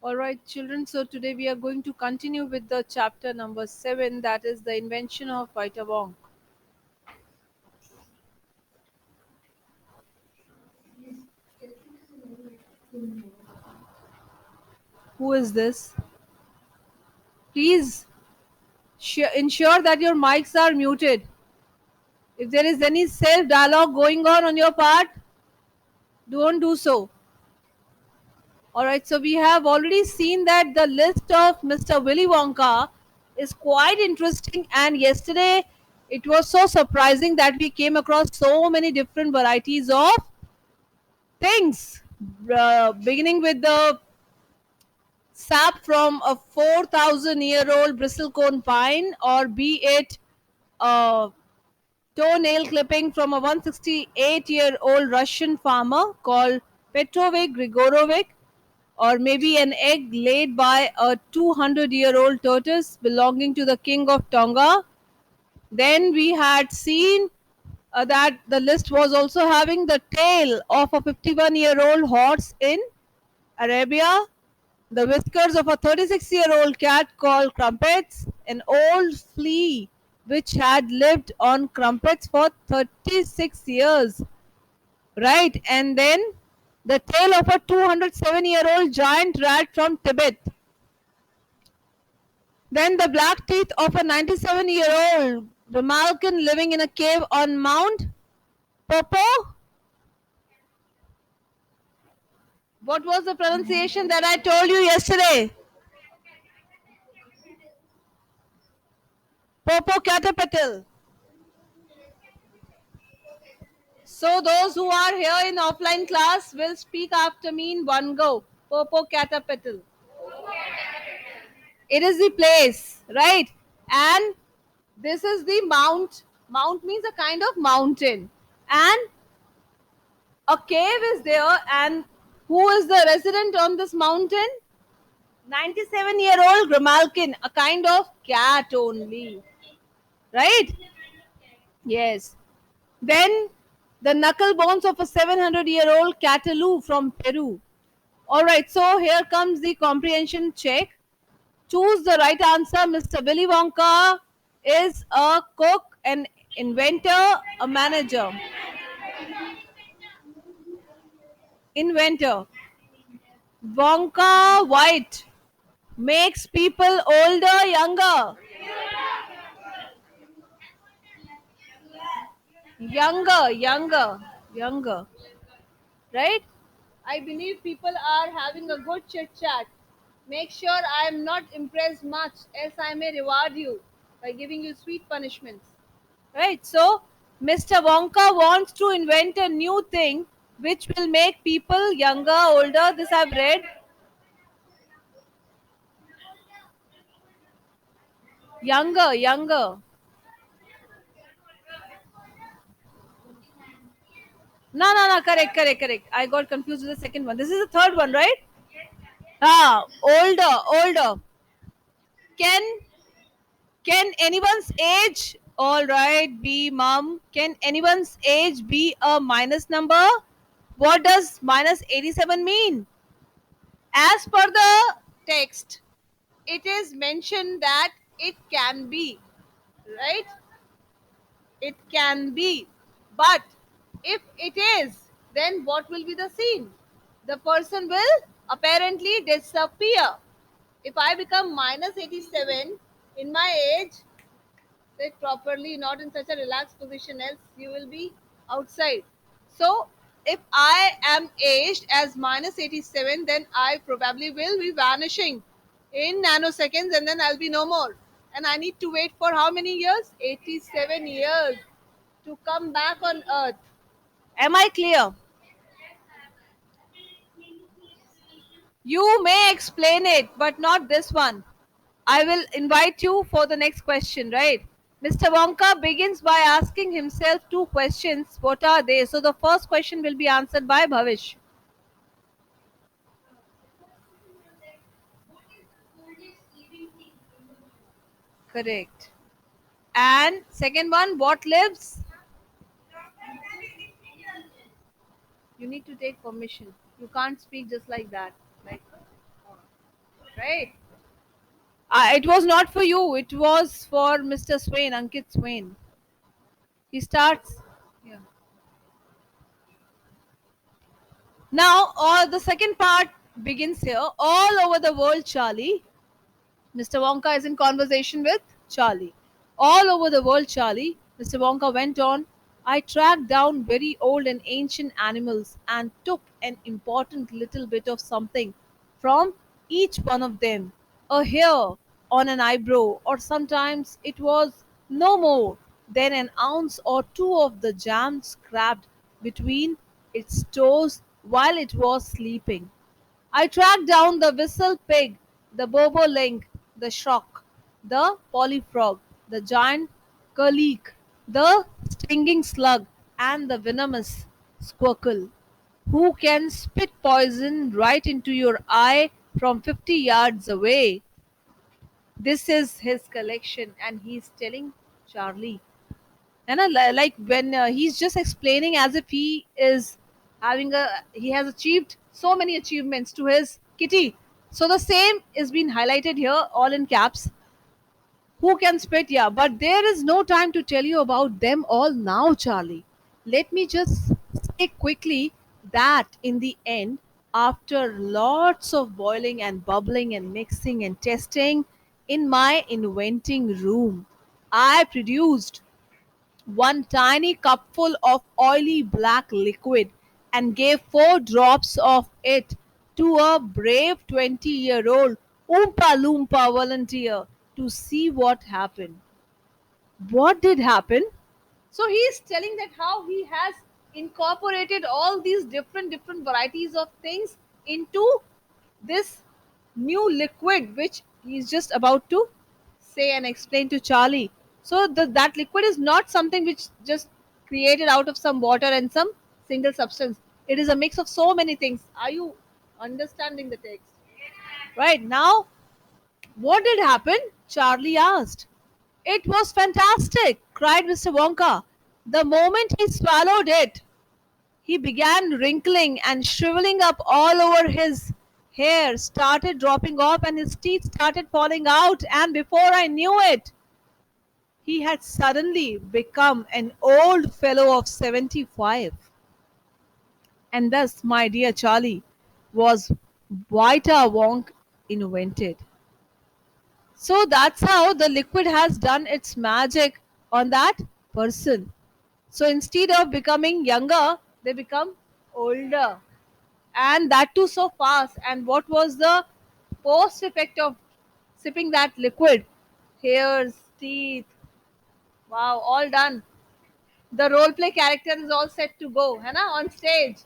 All right, children. So today we are going to continue with the chapter number 7, that is the invention of Vita Wong. Who is this? Please ensure that your mics are muted. If there is any self dialogue going on your part, don't do so. All right, so we have already seen that the list of Mr. Willy Wonka is quite interesting, and yesterday it was so surprising that we came across so many different varieties of things, beginning with the sap from a 4,000-year-old bristlecone pine, or be it a toenail clipping from a 168-year-old Russian farmer called Petrovic Grigorovic, or maybe an egg laid by a 200-year-old tortoise belonging to the king of Tonga. Then we had seen that the list was also having the tail of a 51-year-old horse in Arabia, the whiskers of a 36-year-old cat called Crumpets, an old flea which had lived on crumpets for 36 years, right? And then the tail of a 207-year-old giant rat from Tibet. Then the black teeth of a 97-year-old Ramalkan living in a cave on Mount Popo. What was the pronunciation that I told you yesterday? Popocatépetl. So those who are here in offline class will speak after me in one go. Popocatépetl. It is the place, right? And this is the mount. Mount means a kind of mountain. And a cave is there. And who is the resident on this mountain? 97-year-old Grimalkin, a kind of cat only. Right? Yes. Then the knuckle bones of a 700-year-old Catalu from Peru. All right, so here comes the comprehension check. Choose the right answer. Mr. Willy Wonka is a cook, an inventor, a manager. Inventor. Wonka White makes people older, younger. Younger. Right? I believe people are having a good chit chat. Make sure I am not impressed much, else I may reward you by giving you sweet punishments. Right? So, Mr. Wonka wants to invent a new thing which will make people younger, older. This I've read. Younger. No. Correct. I got confused with the second one. This is the third one, right? Older. Can Can anyone's age, all right, be mom? Can anyone's age be a minus number? What does minus 87 mean? As per the text, it is mentioned that it can be, right? It can be. But if it is, then what will be the scene? The person will apparently disappear. If I become minus 87 in my age, sit properly, not in such a relaxed position, else you will be outside. So, if I am aged as minus 87, then I probably will be vanishing in nanoseconds and then I'll be no more. And I need to wait for how many years? 87 years to come back on earth. Am I clear? You may explain it, but not this one. I will invite you for the next question, right? Mr. Wonka begins by asking himself two questions. What are they? So the first question will be answered by Bhavish. Correct. And second one, what lives? You need to take permission. You can't speak just like that. Like, right? It was not for you. It was for Mr. Swain, Ankit Swain. He starts. Yeah. Now, the second part begins here. All over the world, Charlie. Mr. Wonka is in conversation with Charlie. All over the world, Charlie, Mr. Wonka went on. I tracked down very old and ancient animals and took an important little bit of something from each one of them. A hair on an eyebrow, or sometimes it was no more than an ounce or two of the jam scraped between its toes while it was sleeping. I tracked down the whistle pig, the bobolink, the shrock, the polyfrog, the giant curleek, the stinging slug, and the venomous squircle, who can spit poison right into your eye from 50 yards away. This is his collection, and he's telling Charlie. And like when he's just explaining as if he has achieved so many achievements to his kitty. So the same is being highlighted here, all in caps. Who can spit? Yeah, but there is no time to tell you about them all now, Charlie. Let me just say quickly that in the end, after lots of boiling and bubbling and mixing and testing in my inventing room, I produced one tiny cupful of oily black liquid and gave 4 drops of it to a brave 20-year-old Oompa Loompa volunteer to see what happened. What did happen? So he is telling that how he has incorporated all these different varieties of things into this new liquid which he is just about to say and explain to Charlie. So that liquid is not something which just created out of some water and some single substance. It is a mix of so many things. Are you understanding the text? Right now, what did happen? Charlie asked. It was fantastic, cried Mr. Wonka. The moment he swallowed it, he began wrinkling and shriveling up all over. His hair started dropping off and his teeth started falling out. And before I knew it, he had suddenly become an old fellow of 75. And thus, my dear Charlie, was Vita Wonk invented. So that's how the liquid has done its magic on that person. So instead of becoming younger, they become older. And that too so fast. And what was the post effect of sipping that liquid? Hairs, teeth, wow, all done. The role play character is all set to go, है ना, on stage.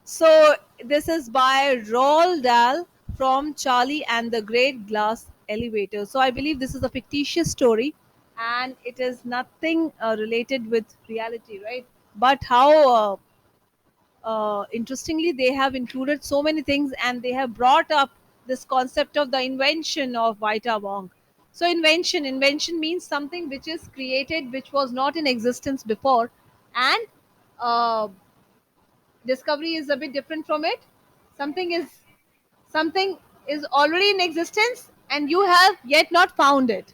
So this is by Roald Dahl from Charlie and the Great Glass Elevator. So I believe this is a fictitious story, and it is nothing related with reality, right? But how interestingly they have included so many things, and they have brought up this concept of the invention of Vita Wong. So invention means something which is created which was not in existence before, and uh, discovery is a bit different from it. Something is something is already in existence and you have yet not found it.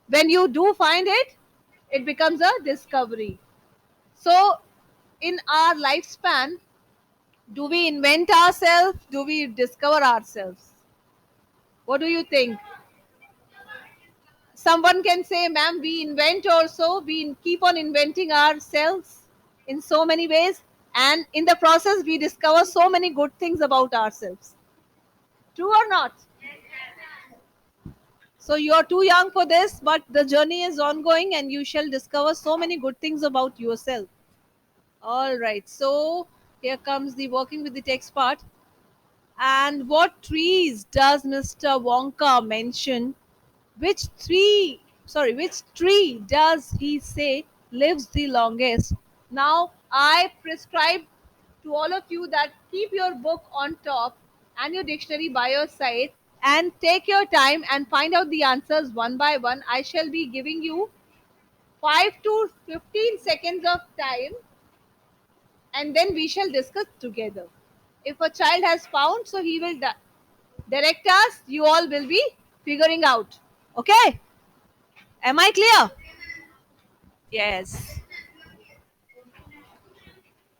When you do find it, it becomes a discovery. So in our lifespan, do we invent ourselves? Do we discover ourselves? What do you think? Someone can say, ma'am, we invent also, we keep on inventing ourselves in so many ways, and in the process, we discover so many good things about ourselves. True or not? So you are too young for this, but the journey is ongoing and you shall discover so many good things about yourself. All right, so here comes the working with the text part. And what trees does Mr. Wonka mention? Which tree does he say lives the longest? Now, I prescribe to all of you that keep your book on top and your dictionary by your side and take your time and find out the answers one by one. I shall be giving you 5 to 15 seconds of time and then we shall discuss together. If a child has found, so he will direct us. You all will be figuring out. Okay? Am I clear? Yes.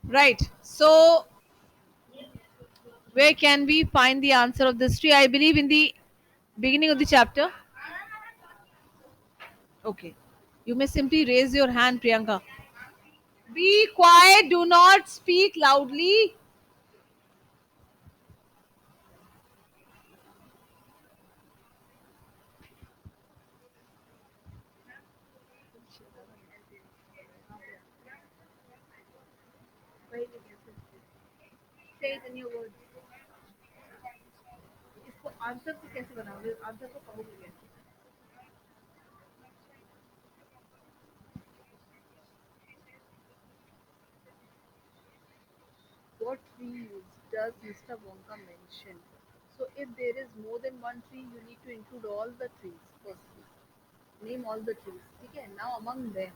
Right. So, where can we find the answer of this tree? I believe in the beginning of the chapter. Okay. You may simply raise your hand, Priyanka. Be quiet. Do not speak loudly. Say it in your words. इसको answer को कैसे बनाओगे answer को कहोगे कैसे what trees does Mr. Wonka mention? So if there is more than one tree, you need to include all the trees firstly. Name all the trees. Okay. Now among them,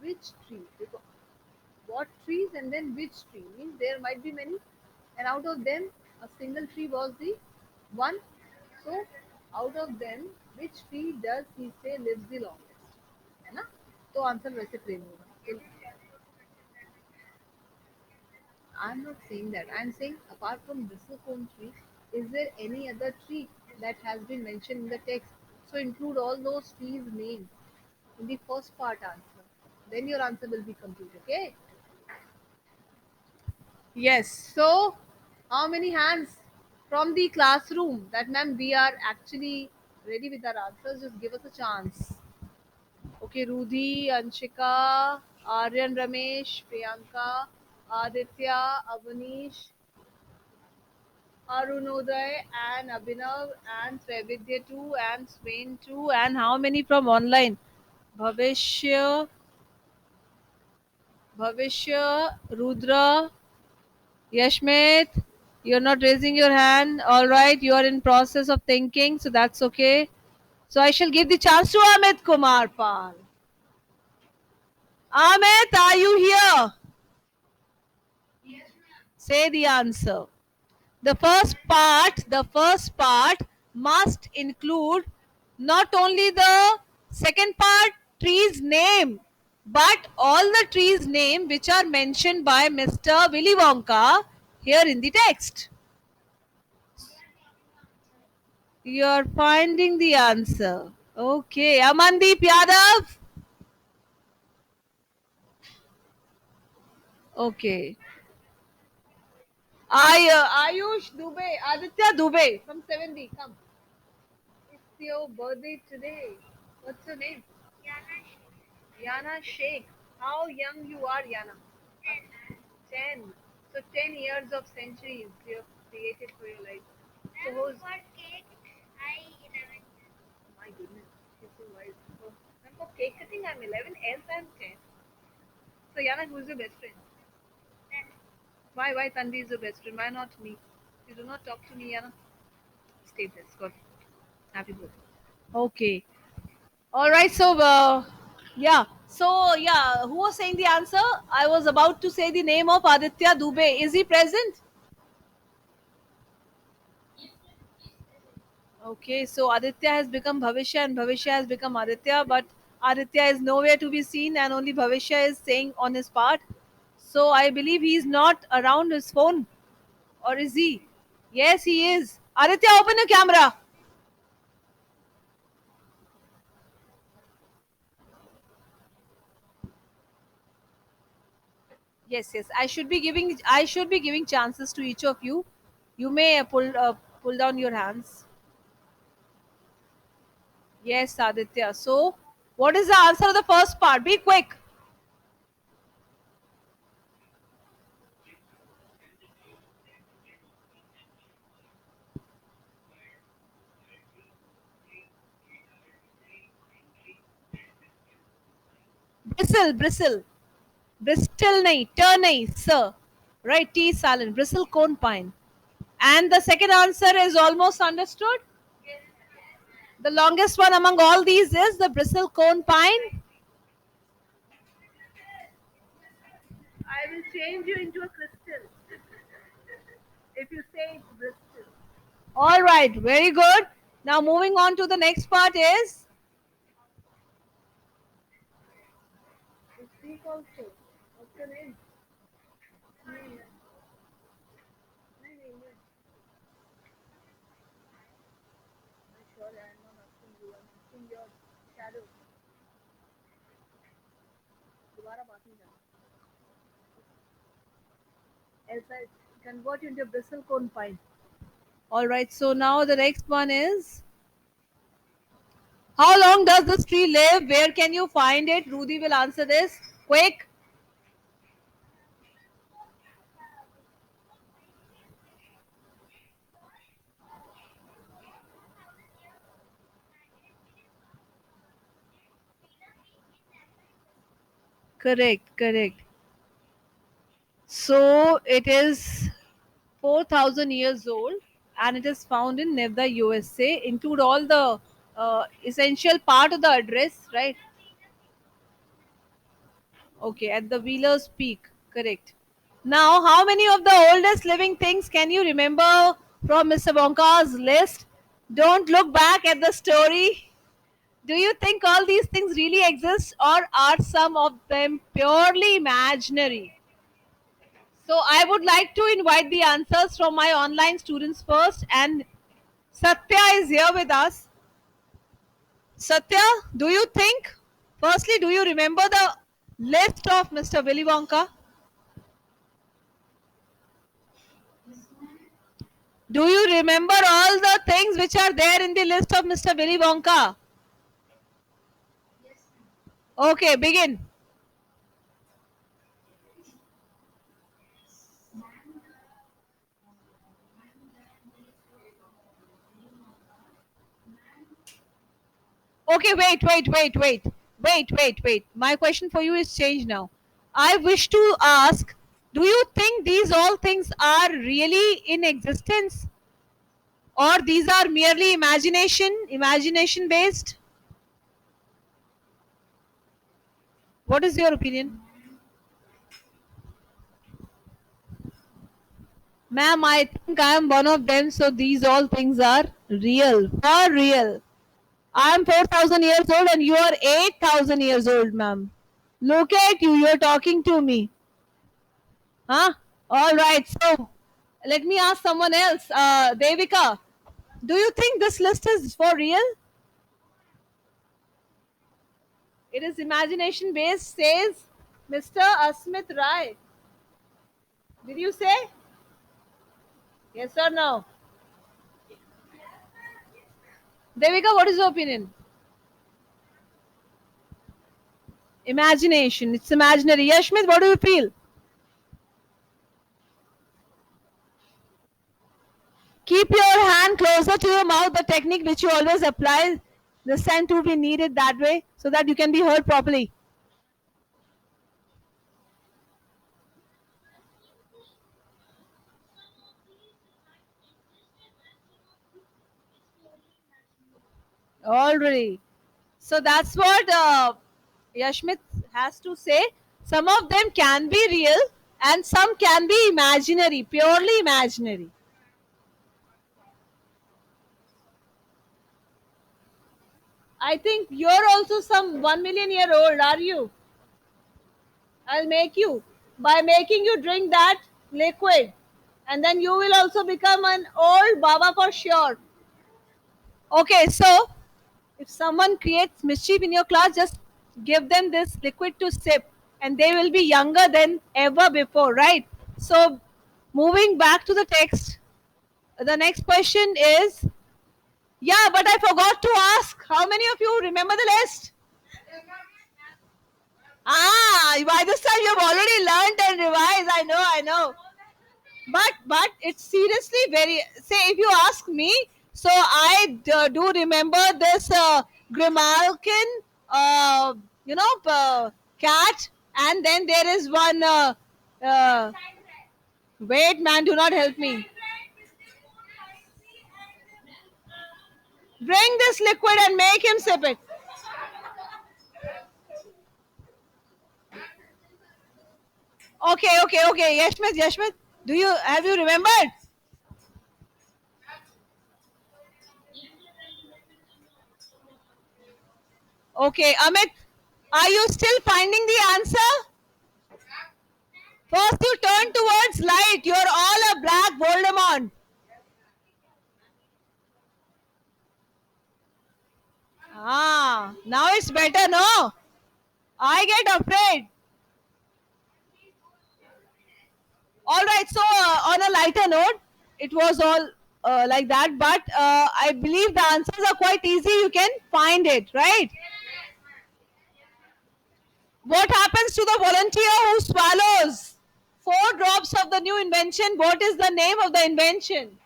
which tree? Because what trees and then which tree means there might be many, and out of them, a single tree was the one. So out of them, which tree does he say lives the longest? है ना? तो answer वैसे frame होगा. I'm not saying that. I'm saying apart from bristlecone tree, is there any other tree that has been mentioned in the text? So include all those trees' names in the first part answer. Then your answer will be complete. Okay? Yes. So how many hands from the classroom? That ma'am, we are actually ready with our answers. Just give us a chance. Okay, Rudhi, Anshika, Aryan Ramesh, Priyanka, Aditya, Avanish, Arunoday and Abhinav and Srividya too and Swain too and how many from online? Bhavishya, Bhavishya, Rudra, Yashmit. You're not raising your hand. All right, you are in process of thinking, so that's okay. So I shall give the chance to Amit Kumar Pal. Amit, are you here? Say the answer. The first part must include not only the second part tree's name but all the trees name which are mentioned by Mr. Willy Wonka here in the text. You are finding the answer. Okay, Amandeep Yadav. Okay. Ayush Dubey, Aditya Dubey from 7D. Come. It's your birthday today. What's your name? Yana Sheikh. How young you are, Yana? 10. So 10 years of centuries you have created for your life. So who's... My goodness, she's so wise. So, and for cake cutting, I'm 11, else I'm 10. So Yana, who's your best friend? Why Tanvi is your best friend? Why not me? You do not talk to me, Yana. Stay blessed. God. Happy birthday. Okay. All right. So, yeah. So, yeah. Who was saying the answer? I was about to say the name of Aditya Dubey. Is he present? Okay, so Aditya has become Bhavishya and Bhavishya has become Aditya, but Aditya is nowhere to be seen and only Bhavishya is saying on his part. So I believe he is not around his phone. Or is he? Yes, he is. Aditya, open your camera. Yes, yes. I should be giving chances to each of you. You may pull down your hands. Yes, Aditya. So, what is the answer of the first part? Be quick. Bristle, bristle. Bristol nahi, turn nahi, sir. Right, T is silent. Bristle cone pine. And the second answer is almost understood. The longest one among all these is the bristle cone pine. I will change you into a crystal. if you say it's Bristol. All right, very good. Now moving on to the next part is. Speak also. What's your name? Sure, I'm not asking you. I'm asking your shadow. दोबारा बात नहीं करना. Else I convert you into a bristle cone pine. All right. So now the next one is. How long does this tree live? Where can you find it? Rudy will answer this. Quick. Correct. Correct. So it is 4,000 years old and it is found in Nevada, USA. Include all the essential part of the address, right? Okay, at the Wheeler's Peak. Correct. Now, how many of the oldest living things can you remember from Mr. Wonka's list? Don't look back at the story. Do you think all these things really exist or are some of them purely imaginary? So, I would like to invite the answers from my online students first, and Satya is here with us. Satya, do you think, firstly, do you remember the list of Mr. Willy Wonka? Do you remember all the things which are there in the list of Mr. Willy Wonka? Okay, begin. Okay, wait. My question for you is changed now. I wish to ask, do you think these all things are really in existence or these are merely imagination based? What is your opinion? Ma'am, I think I am one of them, so these all things are real. For real. I am 4,000 years old and you are 8,000 years old, ma'am. Look at you, you're talking to me. Huh? All right, so let me ask someone else. Devika, do you think this list is for real? It is imagination based, says Mr. Asmit Rai. Did you say? Yes or no? Devika, what is your opinion? Imagination. It's imaginary. Yashmit, what do you feel? Keep your hand closer to your mouth, the technique which you always apply. This time to be needed that way so that you can be heard properly. Already. So that's what Yashmit has to say. Some of them can be real and some can be imaginary, purely imaginary. I think you're also some 1 million year old, are you? I'll make you. By making you drink that liquid. And then you will also become an old Baba for sure. Okay, so if someone creates mischief in your class, just give them this liquid to sip and they will be younger than ever before, right? So, moving back to the text, the next question is, yeah, but I forgot to ask, how many of you remember the list? Ah, by this time you've already learned and revised. I know. But it's seriously very. Say if you ask me, so I do remember this Grimalkin, cat, and then there is one. Uh, Wait, man, do not help me. Bring this liquid and make him sip it. Okay. Yashmit, do you have you remembered? Okay, Amit, are you still finding the answer? First, you turn towards light. You're all a black Voldemort. Now it's better, no? I get afraid. All right, so on a lighter note, it was all like that, but I believe the answers are quite easy. You can find it, right? What happens to the volunteer who swallows 4 drops of the new invention? What is the name of the invention?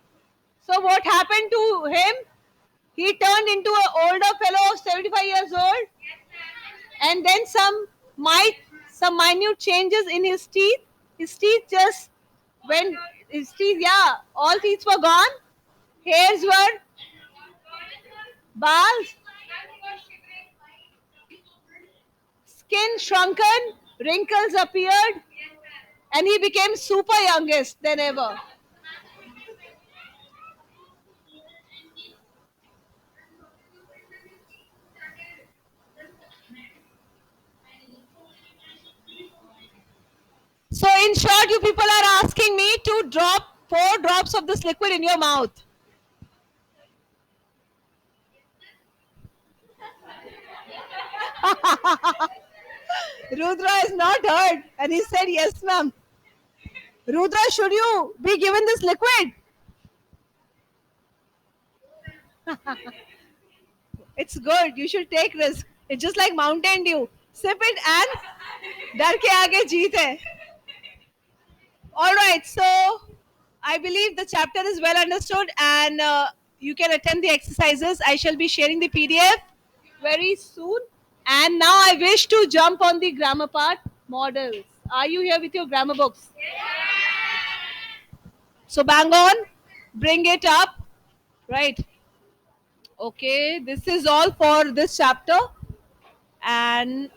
So, what happened to him? He turned into an older fellow of 75 years old, and then some minute changes in his teeth. His teeth just when his teeth, yeah, all teeth were gone. Hairs were bald, skin shrunken, wrinkles appeared, and he became super youngest than ever. So, in short, you people are asking me to drop 4 drops of this liquid in your mouth. Rudra is not hurt, and he said, "Yes, ma'am." Rudra, should you be given this liquid? It's good. You should take risk. It's just like Mountain Dew. Sip it and डर के आगे जीत है. All right. So I believe the chapter is well understood, and you can attend the exercises. I shall be sharing the PDF very soon. And now I wish to jump on the grammar part models. Are you here with your grammar books? So bang on, bring it up. Right. Okay. This is all for this chapter. And